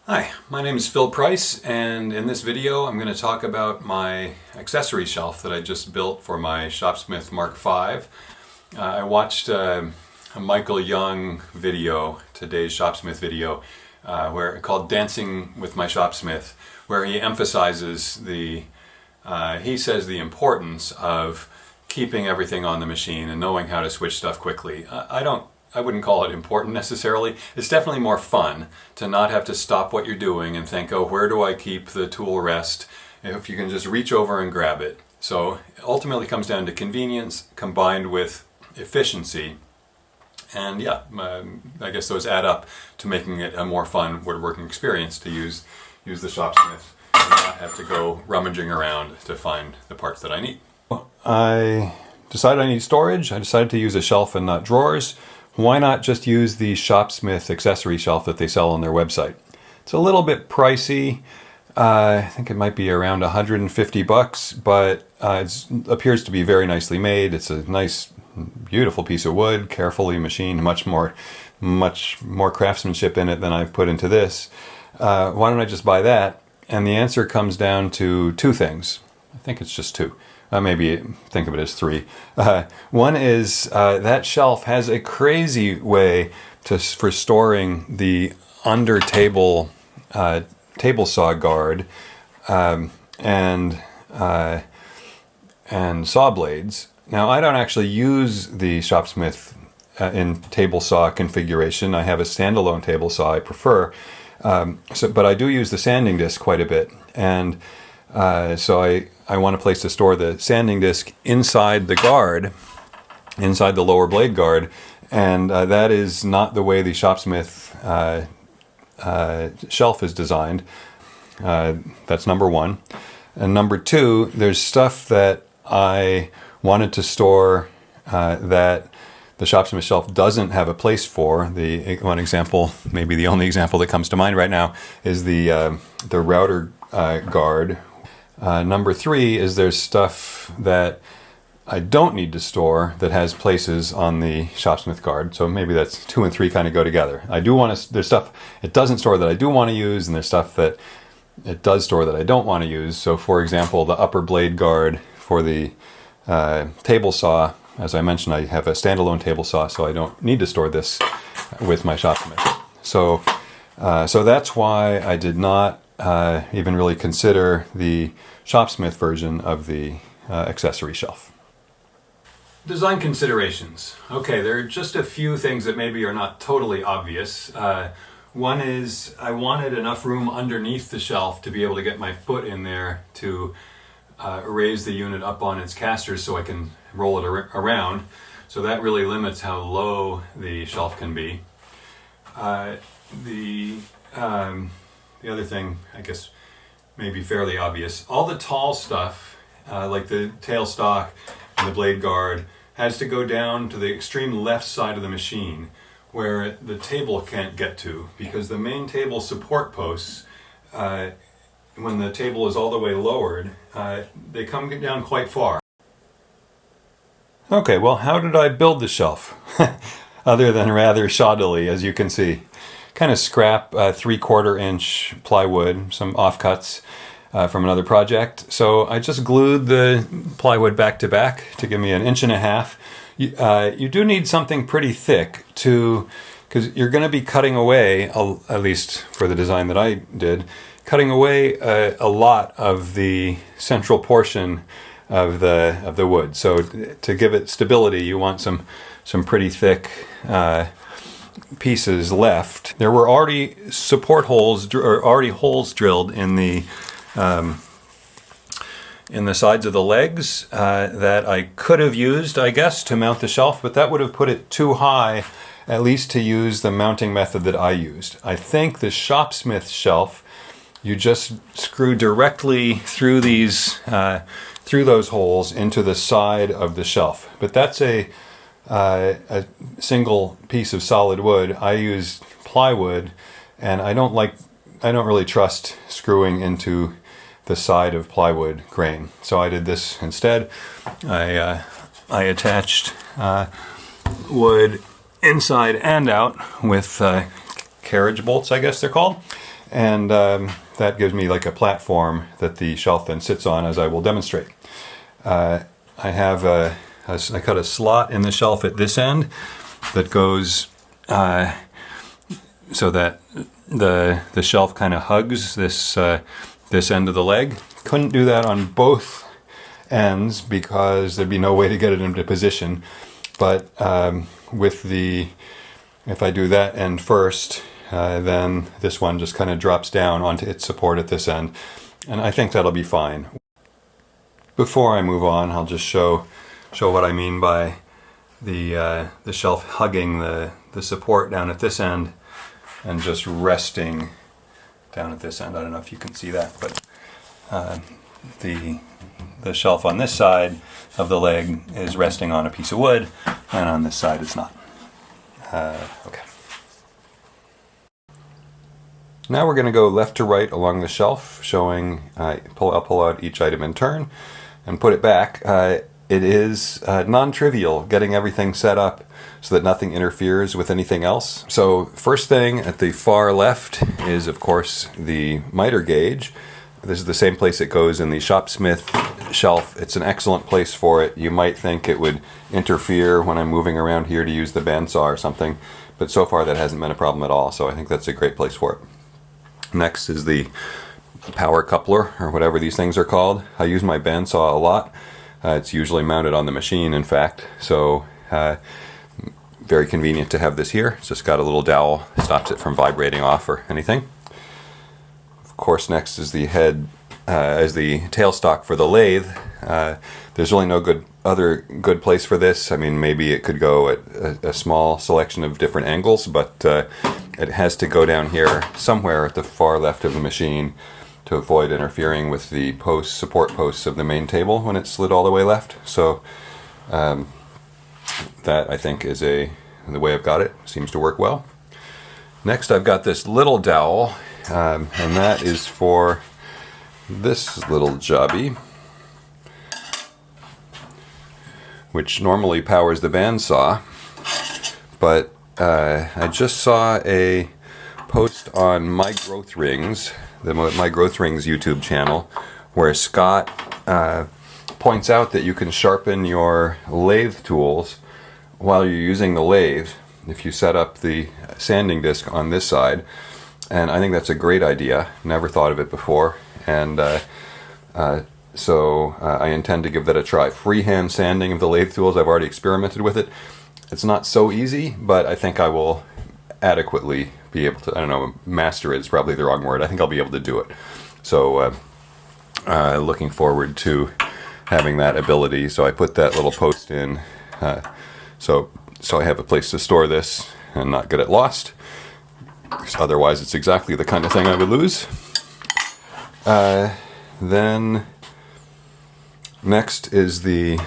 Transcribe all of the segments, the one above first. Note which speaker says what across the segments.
Speaker 1: Hi, my name is Phil Price, and in this video I'm going to talk about my accessory shelf that I just built for my Shopsmith Mark V. I watched a Michael Young video, today's Shopsmith video, called Dancing with My Shopsmith, where he emphasizes he says the importance of keeping everything on the machine and knowing how to switch stuff quickly. I wouldn't call it important necessarily. It's definitely more fun to not have to stop what you're doing and think, oh, where do I keep the tool rest? If you can just reach over and grab it. So it ultimately comes down to convenience combined with efficiency. And yeah, I guess those add up to making it a more fun woodworking experience to use the Shopsmith and not have to go rummaging around to find the parts that I need. I decided I need storage. I decided to use a shelf and not drawers. Why not just use the Shopsmith accessory shelf that they sell on their website? It's a little bit pricey. I think it might be around 150 bucks, but it appears to be very nicely made. It's a nice, beautiful piece of wood, carefully machined, much more craftsmanship in it than I've put into this. Why don't I just buy that? And the answer comes down to two things. I think it's just two. Maybe think of it as three. One is that shelf has a crazy way for storing the under table saw guard and saw blades. Now I don't actually use the Shopsmith in table saw configuration. I have a standalone table saw I prefer, but I do use the sanding disc quite a bit, and so I want a place to store the sanding disc inside the guard, inside the lower blade guard, and that is not the way the Shopsmith shelf is designed. That's number one. And number two, there's stuff that I wanted to store that the Shopsmith shelf doesn't have a place for. The one example, maybe the only example that comes to mind right now, is the router guard. Number three is there's stuff that I don't need to store that has places on the Shopsmith guard. So maybe that's two and three kind of go together. There's stuff it doesn't store that I do want to use, and there's stuff that it does store that I don't want to use. So for example, the upper blade guard for the table saw, as I mentioned, I have a standalone table saw, so I don't need to store this with my Shopsmith. So that's why I did not even really consider the Shopsmith version of the accessory shelf. Design considerations. Okay, there are just a few things that maybe are not totally obvious. One is I wanted enough room underneath the shelf to be able to get my foot in there to raise the unit up on its casters so I can roll it around. So that really limits how low the shelf can be. The other thing, I guess, may be fairly obvious. All the tall stuff, like the tailstock and the blade guard, has to go down to the extreme left side of the machine where the table can't get to, because the main table support posts, when the table is all the way lowered, they come down quite far. Okay, well, how did I build the shelf? Other than rather shoddily, as you can see. Kind of scrap 3/4 inch plywood, some offcuts from another project. So I just glued the plywood back to back to give me 1.5 inches. You do need something pretty thick because you're going to be cutting away, at least for the design that I did, cutting away a lot of the central portion of the wood. So to give it stability, you want some pretty thick pieces left. There were already support holes, or already holes drilled in the sides of the legs that I could have used, I guess, to mount the shelf, but that would have put it too high, at least to use the mounting method that I used. I think the Shopsmith shelf, you just screw directly through through those holes into the side of the shelf. But that's a single piece of solid wood. I used plywood, and I don't really trust screwing into the side of plywood grain. So I did this instead. I attached wood inside and out with carriage bolts, I guess they're called, and that gives me like a platform that the shelf then sits on, as I will demonstrate. I have I cut a slot in the shelf at this end that goes so that the shelf kind of hugs this this end of the leg. Couldn't do that on both ends because there'd be no way to get it into position. But if I do that end first, then this one just kind of drops down onto its support at this end, and I think that'll be fine. Before I move on, I'll just show what I mean by the shelf hugging the support down at this end and just resting down at this end. I don't know if you can see that, but the shelf on this side of the leg is resting on a piece of wood, and on this side it's not. Okay. Now we're going to go left to right along the shelf, showing I'll pull out each item in turn and put it back. It is non-trivial getting everything set up so that nothing interferes with anything else. So first thing at the far left is, of course, the miter gauge. This is the same place it goes in the Shopsmith shelf. It's an excellent place for it. You might think it would interfere when I'm moving around here to use the bandsaw or something, but so far that hasn't been a problem at all, so I think that's a great place for it. Next is the power coupler, or whatever these things are called. I use my bandsaw a lot. It's usually mounted on the machine, in fact, so very convenient to have this here. It's just got a little dowel, stops it from vibrating off or anything. Of course, next is the head, as the tailstock for the lathe. There's really no other good place for this. I mean, maybe it could go at a small selection of different angles, but it has to go down here somewhere at the far left of the machine to avoid interfering with the support posts of the main table when it's slid all the way left. So that, I think, is the way I've got it. Seems to work well. Next, I've got this little dowel, and that is for this little jobby, which normally powers the bandsaw, but I just saw a post on My Growth Rings, the My Growth Rings YouTube channel, where Scott points out that you can sharpen your lathe tools while you're using the lathe if you set up the sanding disc on this side, and I think that's a great idea. Never thought of it before, and so I intend to give that a try. Freehand sanding of the lathe tools, I've already experimented with it. It's not so easy, but I think I will adequately be able to, I don't know, master it is probably the wrong word. I think I'll be able to do it. So looking forward to having that ability. So I put that little post in so I have a place to store this and not get it lost. Otherwise, it's exactly the kind of thing I would lose. Then next is the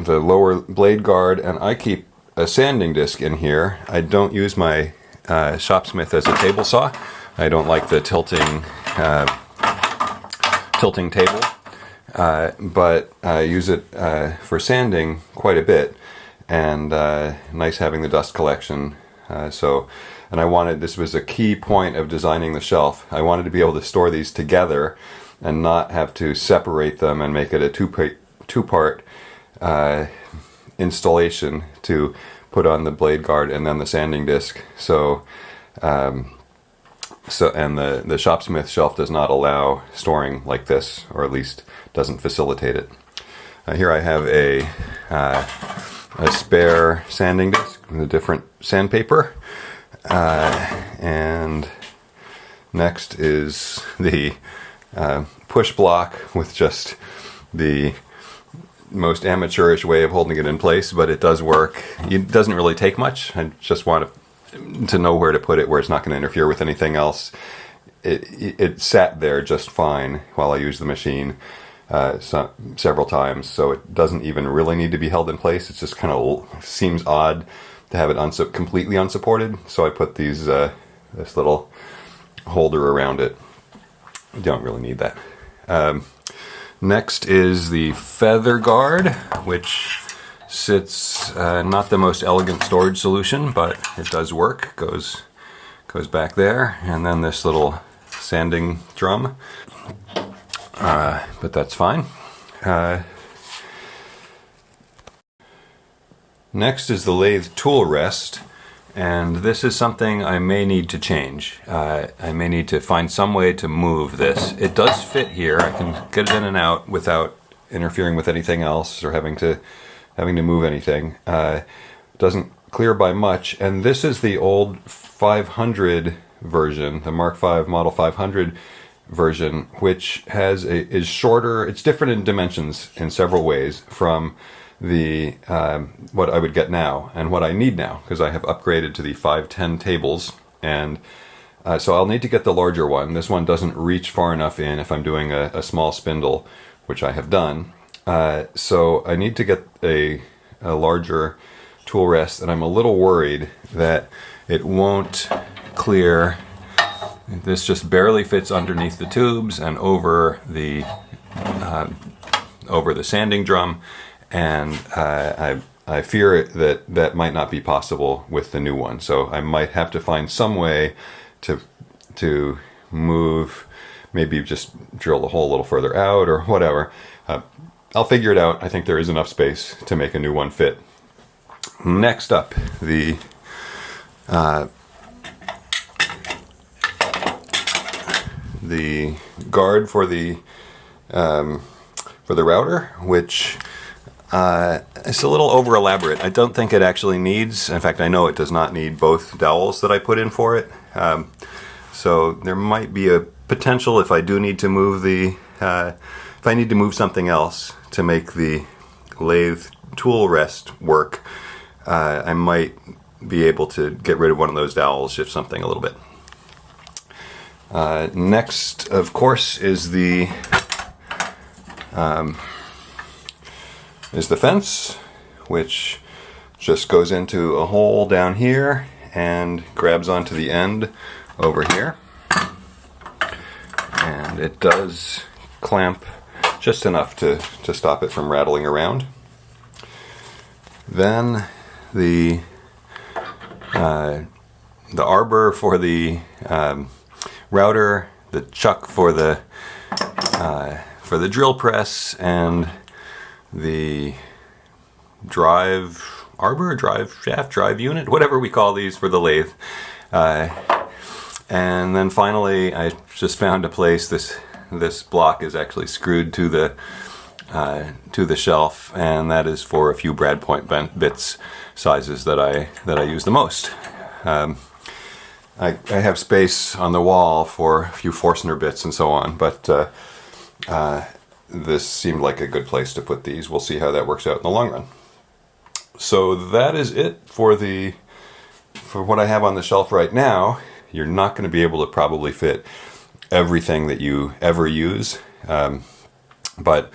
Speaker 1: lower blade guard, and I keep a sanding disc in here. I don't use my Shopsmith as a table saw. I don't like the tilting table, but I use it for sanding quite a bit, and nice having the dust collection. And I wanted, this was a key point of designing the shelf, I wanted to be able to store these together and not have to separate them and make it a two-part installation to put on the blade guard and then the sanding disc. And the Shopsmith shelf does not allow storing like this, or at least doesn't facilitate it. Here I have a spare sanding disc with a different sandpaper, and next is the push block with just the most amateurish way of holding it in place, but it does work. It doesn't really take much. I just want to know where to put it where it's not going to interfere with anything else. It sat there just fine while I used the machine several times, so it doesn't even really need to be held in place. It just kind of seems odd to have it completely unsupported, so I put this little holder around it. You don't really need that. Next is the feather guard, which sits not the most elegant storage solution, but it does work. Goes goes back there, and then this little sanding drum, but that's fine. Next is the lathe tool rest, and this is something I may need to change. I may need to find some way to move this. It does fit here. I can get it in and out without interfering with anything else or having to move anything. Doesn't clear by much, and this is the old 500 version, the Mark V Model 500 version, which is shorter. It's different in dimensions in several ways from the what I would get now and what I need now, because I have upgraded to the 510 tables, and so I'll need to get the larger one. This one doesn't reach far enough in if I'm doing a small spindle, which I have done. So I need to get a larger tool rest, and I'm a little worried that it won't clear. This just barely fits underneath the tubes and over the sanding drum, and I fear that might not be possible with the new one. So I might have to find some way to move, maybe just drill the hole a little further out or whatever. I'll figure it out. I think there is enough space to make a new one fit. Next up, the guard for the router, which is a little over elaborate. I don't think it actually needs, in fact I know it does not need both dowels that I put in for it. So there might be a potential, if I do need to move if I need to move something else to make the lathe tool rest work, I might be able to get rid of one of those dowels, shift something a little bit. Next, of course, is the fence, which just goes into a hole down here and grabs onto the end over here, and it does clamp just enough to stop it from rattling around. Then the arbor for the router, the chuck for the drill press, and the drive shaft, drive unit, whatever we call these for the lathe. And then finally, I just found a place. This block is actually screwed to the shelf, and that is for a few brad point bits sizes that I use the most. I have space on the wall for a few Forstner bits and so on, but this seemed like a good place to put these. We'll see how that works out in the long run. So that is it for what I have on the shelf right now. You're not going to be able to probably fit everything that you ever use, but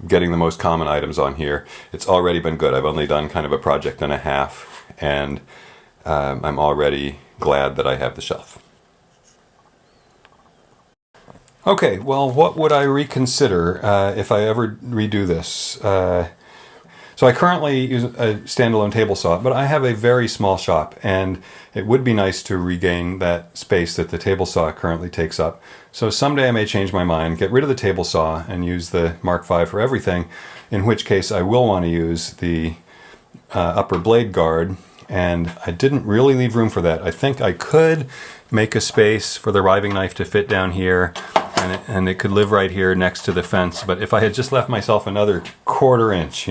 Speaker 1: getting the most common items on here, it's already been good. I've only done kind of a project and a half, and I'm already glad that I have the shelf. Okay, well, what would I reconsider if I ever redo this? So I currently use a standalone table saw, but I have a very small shop, and it would be nice to regain that space that the table saw currently takes up. So someday I may change my mind, get rid of the table saw, and use the Mark V for everything, in which case I will want to use the upper blade guard, and I didn't really leave room for that. I think I could make a space for the riving knife to fit down here, and it could live right here next to the fence, but if I had just left myself another 1/4 inch,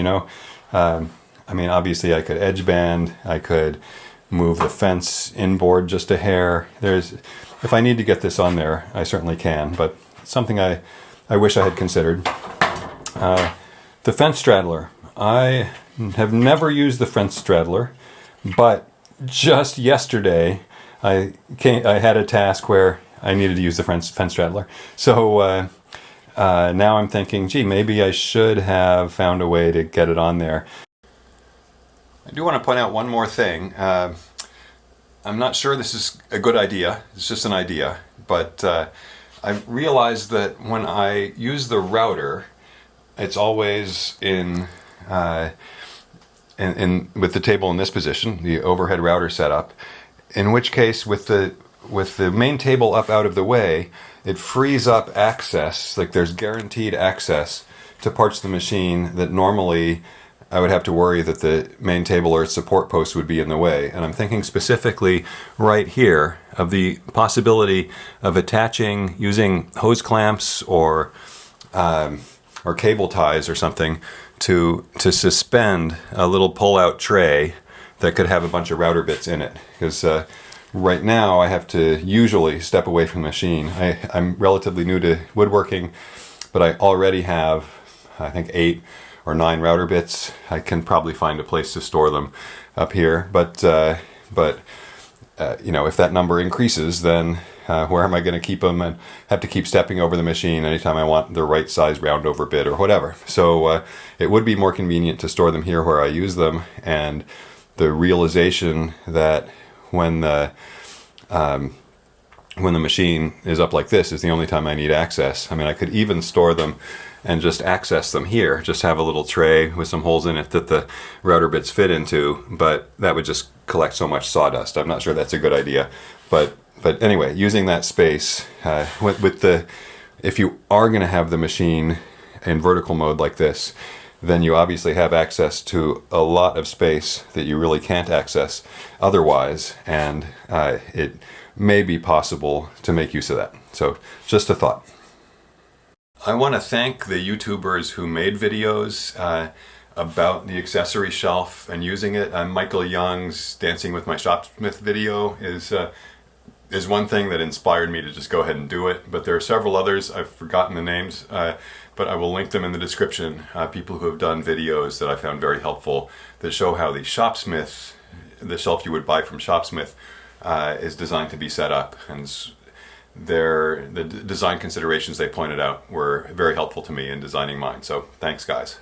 Speaker 1: I mean, obviously I could edge band, I could move the fence inboard just a hair. If I need to get this on there, I certainly can, but it's something I wish I had considered. The fence straddler. I have never used the fence straddler, but just yesterday I had a task where I needed to use the fence straddler. So now I'm thinking, gee, maybe I should have found a way to get it on there. I do want to point out one more thing. I'm not sure this is a good idea. It's just an idea. But I realized that when I use the router, it's always with the table in this position, the overhead router setup. in which case with the main table up out of the way, it frees up access, like there's guaranteed access to parts of the machine that normally I would have to worry that the main table or its support post would be in the way. And I'm thinking specifically right here of the possibility of attaching, using hose clamps or cable ties or something to suspend a little pull-out tray that could have a bunch of router bits in it. Because right now I have to usually step away from the machine. I'm relatively new to woodworking, but I already have, I think, 8 or 9 router bits. I can probably find a place to store them up here, but you know, if that number increases, then where am I going to keep them? And have to keep stepping over the machine anytime I want the right size round over bit or whatever. So it would be more convenient to store them here where I use them, and the realization that when the machine is up like this is the only time I need access. I mean, I could even store them and just access them here, just have a little tray with some holes in it that the router bits fit into, but that would just collect so much sawdust. I'm not sure that's a good idea, but anyway, using that space if you are going to have the machine in vertical mode like this, then you obviously have access to a lot of space that you really can't access otherwise, and it may be possible to make use of that. So just a thought. I want to thank the YouTubers who made videos about the accessory shelf and using it. Michael Young's Dancing with My Shopsmith video is one thing that inspired me to just go ahead and do it, but there are several others. I've forgotten the names, but I will link them in the description. People who have done videos that I found very helpful that show how the Shopsmith, the shelf you would buy from Shopsmith, is designed to be set up, and the design considerations they pointed out were very helpful to me in designing mine. So thanks, guys.